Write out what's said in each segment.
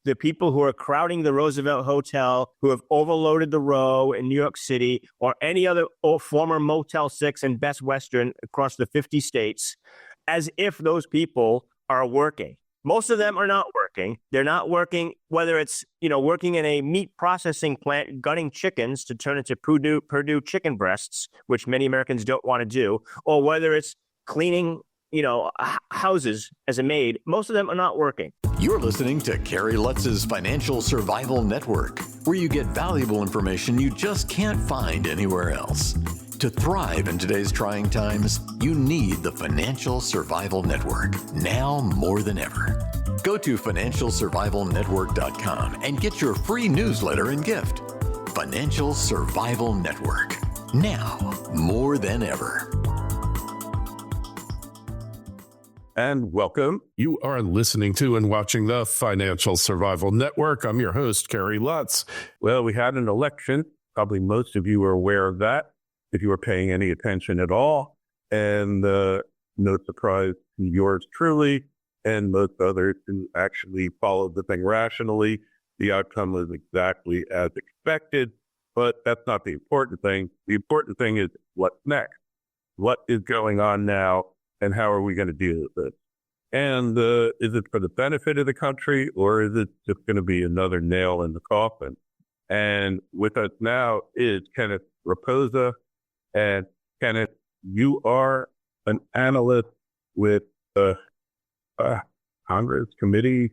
the people who are crowding the Roosevelt Hotel, who have overloaded the Row in New York City, or any other former Motel 6 and Best Western across the 50 states, as if those people are working. Most of them are not working. They're not working, whether it's, working in a meat processing plant, gutting chickens to turn into Purdue chicken breasts, which many Americans don't want to do, or whether it's cleaning, houses as a maid. Most of them are not working. You're listening to Kerry Lutz's Financial Survival Network, where you get valuable information you just can't find anywhere else. To thrive in today's trying times, you need the Financial Survival Network, now more than ever. Go to financialsurvivalnetwork.com and get your free newsletter and gift. Financial Survival Network, now more than ever. And welcome. You are listening to and watching the Financial Survival Network. I'm your host, Kerry Lutz. Well, we had an election. Probably most of you are aware of that, if you were paying any attention at all. And no surprise to yours truly and most others who actually followed the thing rationally. The outcome was exactly as expected, but that's not the important thing. The important thing is what's next. What is going on now, and how are we going to deal with it? And is it for the benefit of the country, or is it just going to be another nail in the coffin? And with us now is Kenneth Rapoza. And Kenneth, you are an analyst with the Congress Committee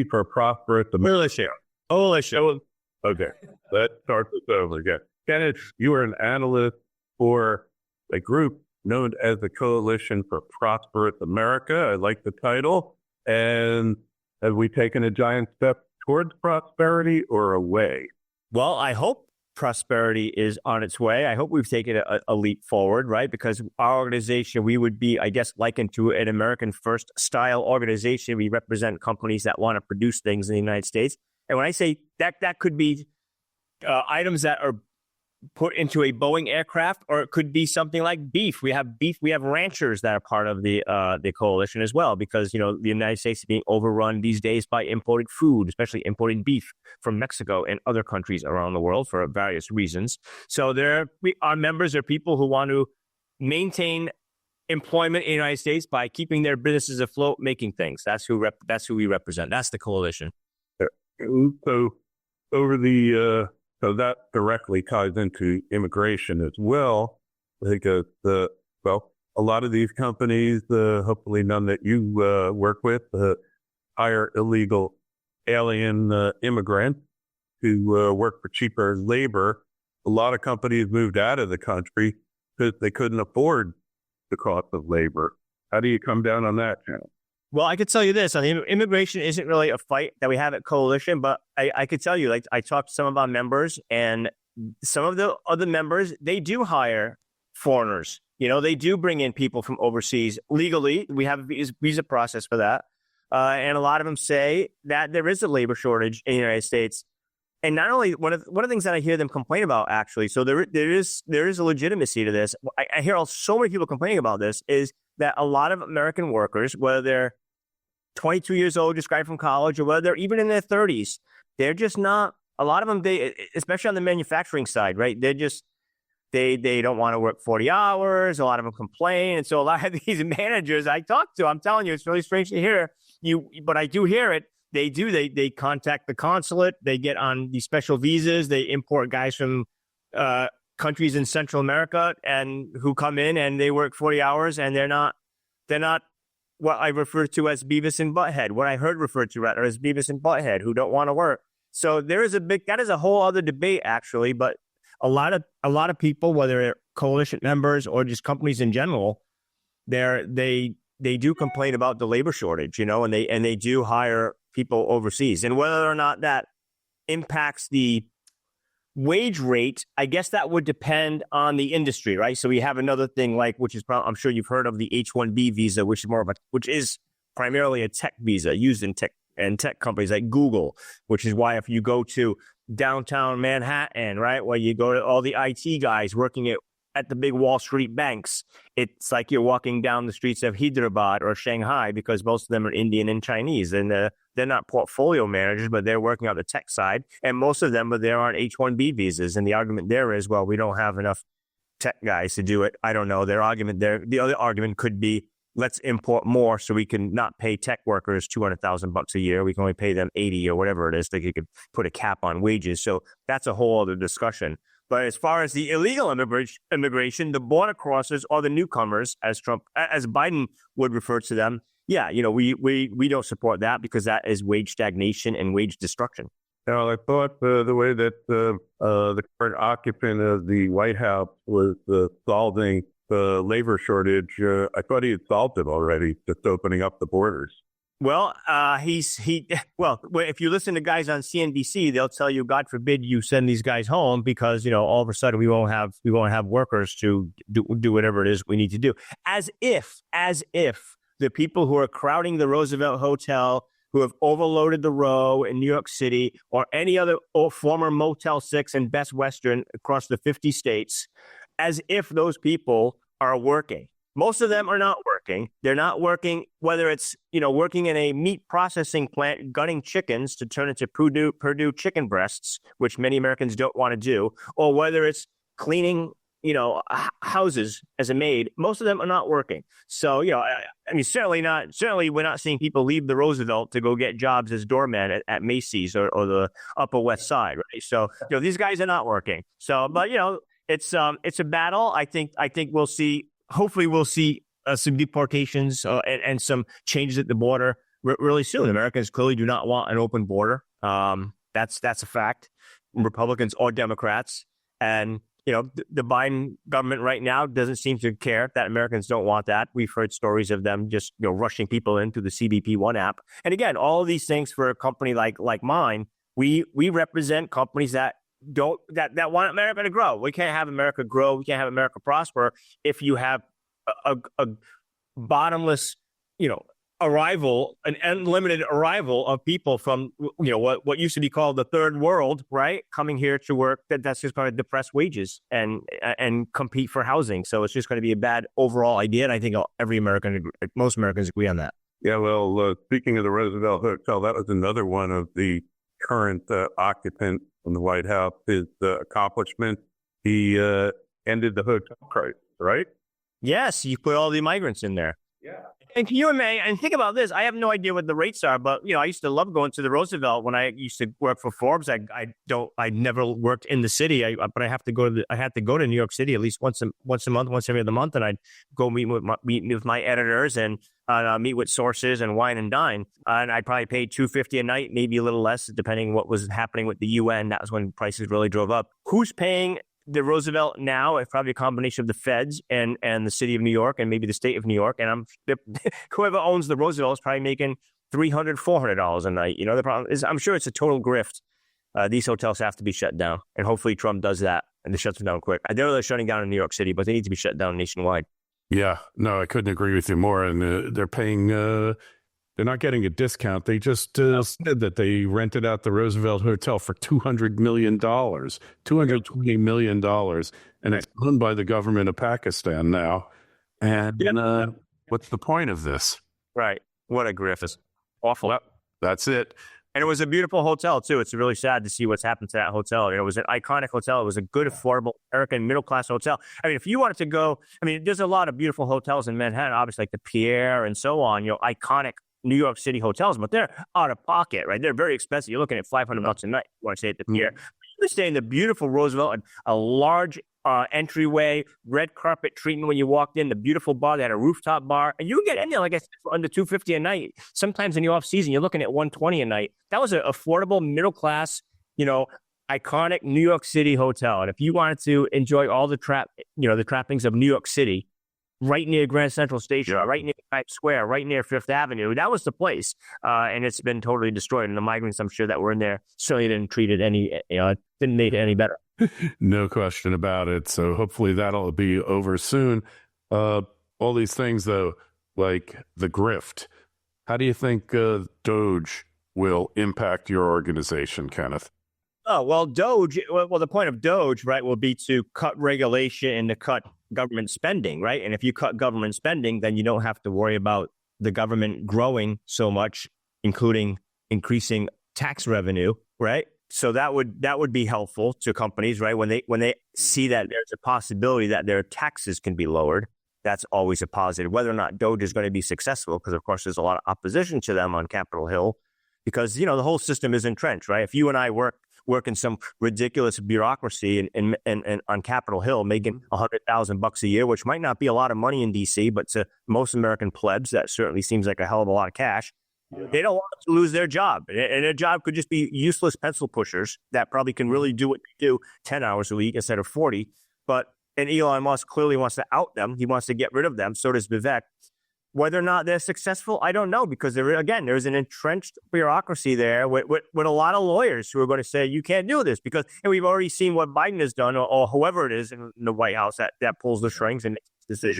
for Prosperous America. Coalition. Okay, let's start this over again. Kenneth, you are an analyst for a group known as the Coalition for Prosperous America. I like the title. And have we taken a giant step towards prosperity or away? Well, I hope prosperity is on its way. I hope we've taken a leap forward, right? Because our organization, we would be, I guess, likened to an American First style organization. We represent companies that want to produce things in the United States. And when I say that could be items that are put into a Boeing aircraft, or it could be something like beef. We have ranchers that are part of the coalition as well, because, the United States is being overrun these days by imported food, especially imported beef from Mexico and other countries around the world for various reasons. So our members are people who want to maintain employment in the United States by keeping their businesses afloat, making things. That's who we represent. That's the coalition. So so that directly ties into immigration as well, because a lot of these companies, hopefully none that you work with, hire illegal alien immigrants who work for cheaper labor. A lot of companies moved out of the country because they couldn't afford the cost of labor. How do you come down on that, channel? Well, I could tell you this. Immigration isn't really a fight that we have at Coalition, but I could tell you, I talked to some of our members, and some of the other members, they do hire foreigners. They do bring in people from overseas legally. We have a visa process for that. And a lot of them say that there is a labor shortage in the United States. And not only one of the things that I hear them complain about, actually, so there is a legitimacy to this. I hear so many people complaining about this, is that a lot of American workers, whether they're 22 years old, just graduated from college, or whether they're even in their 30s, they're just not, a lot of them, especially on the manufacturing side, right? They're just, they don't want to work 40 hours. A lot of them complain. And so a lot of these managers I talk to, I'm telling you, it's really strange to hear but I do hear it. They contact the consulate. They get on these special visas. They import guys from countries in Central America and who come in and they work 40 hours, and they're not what I refer to as Beavis and Butthead, what I heard referred to rather as Beavis and Butthead, who don't want to work. So that is a whole other debate, actually. But a lot of people, whether they're coalition members or just companies in general, they do complain about the labor shortage, and they do hire people overseas. And whether or not that impacts the wage rate, I guess that would depend on the industry, right? So we have another thing, which is probably, I'm sure you've heard of the H-1B visa, which is primarily a tech visa used in tech companies like Google, which is why if you go to downtown Manhattan, right, where you go to all the IT guys working at the big Wall Street banks, it's like you're walking down the streets of Hyderabad or Shanghai because most of them are Indian and Chinese. And they're not portfolio managers, but they're working on the tech side. And most of them are there on H-1B visas. And the argument there is, well, we don't have enough tech guys to do it. I don't know. Their argument there, the other argument could be, let's import more so we can not pay tech workers $200,000 a year. We can only pay them 80 or whatever it is. They could put a cap on wages. So that's a whole other discussion. But as far as the illegal immigration, the border crossers or the newcomers, as Biden would refer to them, yeah, we don't support that because that is wage stagnation and wage destruction. Now, I thought the way that the current occupant of the White House was solving the labor shortage, I thought he had solved it already, just opening up the borders. Well, if you listen to guys on CNBC, they'll tell you, God forbid you send these guys home because, all of a sudden we won't have workers to do whatever it is we need to do. As if the people who are crowding the Roosevelt Hotel, who have overloaded the Row in New York City or any other former Motel 6 and Best Western across the 50 states, as if those people are working. Most of them are not working. They're not working, whether it's, working in a meat processing plant, gutting chickens to turn into Purdue chicken breasts, which many Americans don't want to do, or whether it's cleaning, houses as a maid. Most of them are not working. So, certainly we're not seeing people leave the Roosevelt to go get jobs as doorman at Macy's or the Upper West Side, right? So, these guys are not working. So, but, it's a battle. I think we'll see. Hopefully, we'll see some deportations and some changes at the border really soon. Americans clearly do not want an open border. That's a fact. Republicans or Democrats, and the Biden government right now doesn't seem to care that Americans don't want that. We've heard stories of them just rushing people in through the CBP One app. And again, all of these things for a company like mine, we represent companies that want America to grow. We can't have America grow. We can't have America prosper if you have a bottomless, arrival, an unlimited arrival of people from, what used to be called the third world, right? Coming here to work. That's just going to depress wages and compete for housing. So it's just going to be a bad overall idea. And I think most Americans agree on that. Yeah. Well, speaking of the Roosevelt Hotel, that was another one of the current occupant from the White House, his accomplishment. He ended the hotel crisis, right? Yes, you put all the migrants in there. Yeah. And can you imagine, and think about this, I have no idea what the rates are, but I used to love going to the Roosevelt when I used to work for Forbes. I never worked in the city, but I had to go to New York City at least once a month, once every other month, and I'd go meet with my editors and meet with sources and wine and dine. And I probably paid $250 a night, maybe a little less, depending what was happening with the UN. That was when prices really drove up. Who's paying the Roosevelt now? It's probably a combination of the feds and the city of New York and maybe the state of New York. And whoever owns the Roosevelt is probably making $300, $400 a night. The problem is, I'm sure it's a total grift. These hotels have to be shut down, and hopefully Trump does that and they shut them down quick. I know they're shutting down in New York City, but they need to be shut down nationwide. Yeah, no, I couldn't agree with you more. And they're paying. They're not getting a discount. They just said that they rented out the Roosevelt Hotel for $200 million, $220 million. And it's owned by the government of Pakistan now. And what's the point of this? Right. What a grift. It's awful. Well, that's it. And it was a beautiful hotel, too. It's really sad to see what's happened to that hotel. It was an iconic hotel. It was a good, affordable American middle-class hotel. I mean, if you wanted to go, there's a lot of beautiful hotels in Manhattan, obviously, like the Pierre and so on, iconic New York City hotels, but they're out of pocket, right? They're very expensive. You're looking at $500 a night. You want to stay at the Pier. You stay in the beautiful Roosevelt, and a large entryway, red carpet treatment when you walked in, the beautiful bar. They had a rooftop bar, and you can get in there, like I said, for under $250 a night. Sometimes in the off season, you're looking at $120 a night. That was an affordable, middle class, iconic New York City hotel. And if you wanted to enjoy all the trappings of New York City, right near Grand Central Station, right near Times Square, right near Fifth Avenue. That was the place. And it's been totally destroyed. And the migrants, I'm sure, that were in there certainly didn't treat it didn't make it any better. No question about it. So hopefully that'll be over soon. All these things, though, like the grift, how do you think Doge will impact your organization, Kenneth? Oh, well, the point of Doge, right, will be to cut regulation and to cut government spending, right? And if you cut government spending, then you don't have to worry about the government growing so much, including increasing tax revenue, right? So that would be helpful to companies, right? When they see that there's a possibility that their taxes can be lowered, that's always a positive. Whether or not Doge is going to be successful, because of course there's a lot of opposition to them on Capitol Hill, because the whole system is entrenched, right? If you and I work in some ridiculous bureaucracy and on Capitol Hill, making $100,000 a year, which might not be a lot of money in DC, but to most American plebs, that certainly seems like a hell of a lot of cash. They don't want to lose their job. And their job could just be useless pencil pushers that probably can really do what they do 10 hours a week instead of 40. And Elon Musk clearly wants to out them. He wants to get rid of them. So does Vivek. Whether or not they're successful, I don't know, because there's an entrenched bureaucracy there with a lot of lawyers who are going to say, you can't do this, because we've already seen what Biden has done, or whoever it is in the White House that pulls the strings and makes decisions.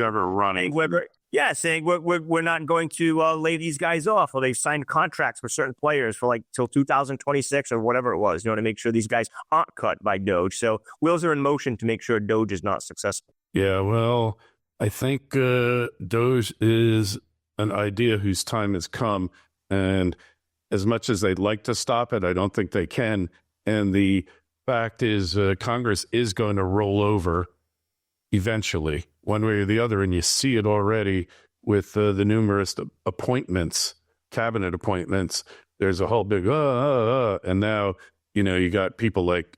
Saying we're not going to lay these guys off, or they've signed contracts for certain players for till 2026 or whatever it was, to make sure these guys aren't cut by Doge. So wheels are in motion to make sure Doge is not successful. Yeah, well, I think Doge is an idea whose time has come, and as much as they'd like to stop it, I don't think they can. And the fact is, Congress is going to roll over eventually, one way or the other, and you see it already with the numerous appointments, cabinet appointments. There's a whole big and now you got people like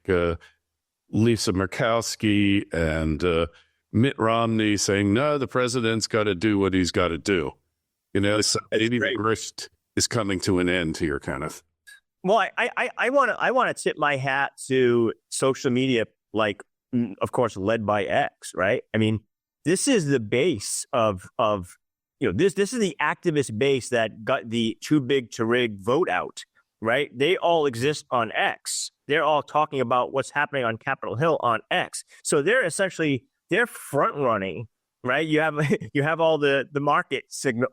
Lisa Murkowski and Mitt Romney saying, no, the president's got to do what he's got to do. So maybe the grift is coming to an end here, Kenneth. Well, I want to tip my hat to social media, of course, led by X, right? I mean, this is the base of this is the activist base that got the too big to rig vote out, right? They all exist on X. They're all talking about what's happening on Capitol Hill on X. So they're front running, right? You have all the market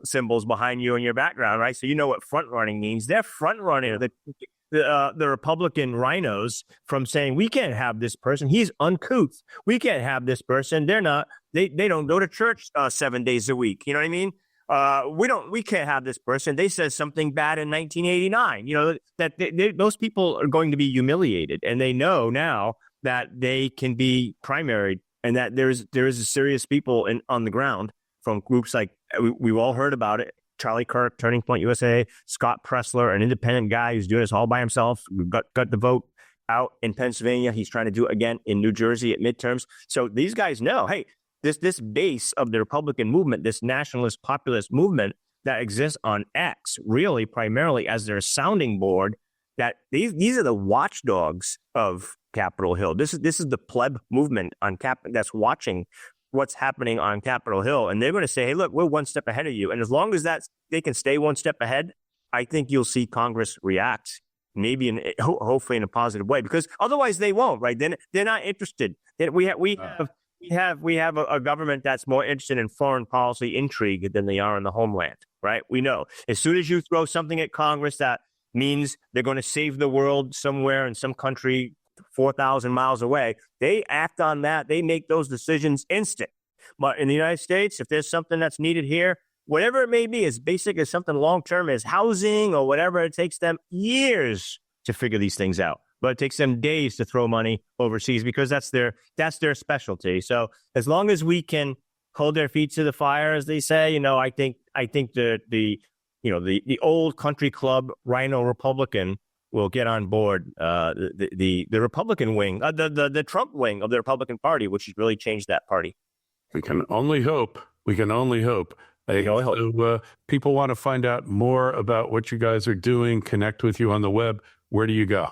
symbols behind you in your background, right? So you know what front running means. They're front running the Republican rhinos from saying, we can't have this person. He's uncouth. We can't have this person. They don't go to church 7 days a week. You know what I mean? We can't have this person. They said something bad in 1989. Those people are going to be humiliated, and they know now that they can be primaried, and that there is a serious people on the ground from groups like we've all heard about it. Charlie Kirk, Turning Point USA, Scott Pressler, an independent guy who's doing this all by himself, got the vote out in Pennsylvania. He's trying to do it again in New Jersey at midterms. So these guys know, hey, this base of the Republican movement, this nationalist populist movement that exists on X, really primarily as their sounding board, that these are the watchdogs of Capitol Hill. This is the pleb movement on that's watching what's happening on Capitol Hill, and they're going to say, hey, look, we're one step ahead of you. And as long as they can stay one step ahead, I think you'll see Congress react, maybe hopefully in a positive way, because otherwise they won't, right? Then they're not interested. We have a government that's more interested in foreign policy intrigue than they are in the homeland, right? We know as soon as you throw something at Congress that means they're going to save the world somewhere in some country 4,000 miles away, they act on that. They make those decisions instant. But in the United States, if there's something that's needed here, whatever it may be, as basic as something long-term as housing or whatever, it takes them years to figure these things out. But it takes them days to throw money overseas because that's their specialty. So as long as we can hold their feet to the fire, as they say, I think the old country club rhino Republican will get on board the Republican wing, the Trump wing of the Republican Party, which has really changed that party. We can only hope. People want to find out more about what you guys are doing, connect with you on the web. Where do you go?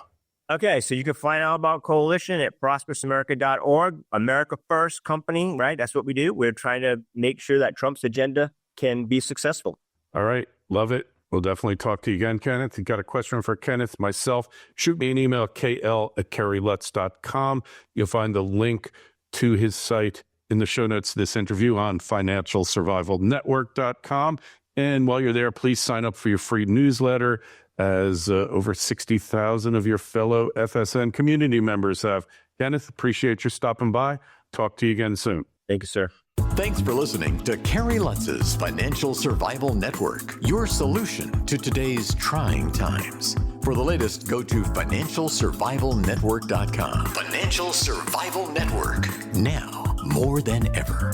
Okay, so you can find out about Coalition at prosperousamerica.org. America First company, right? That's what we do. We're trying to make sure that Trump's agenda can be successful. All right. Love it. We'll definitely talk to you again, Kenneth. You got a question for Kenneth, myself, shoot me an email, kl@kerrylutz.com. You'll find the link to his site in the show notes of this interview on financialsurvivalnetwork.com. And while you're there, please sign up for your free newsletter, as over 60,000 of your fellow FSN community members have. Kenneth, appreciate your stopping by. Talk to you again soon. Thank you, sir. Thanks for listening to Kerry Lutz's Financial Survival Network, your solution to today's trying times. For the latest, go to financialsurvivalnetwork.com. Financial Survival Network, now more than ever.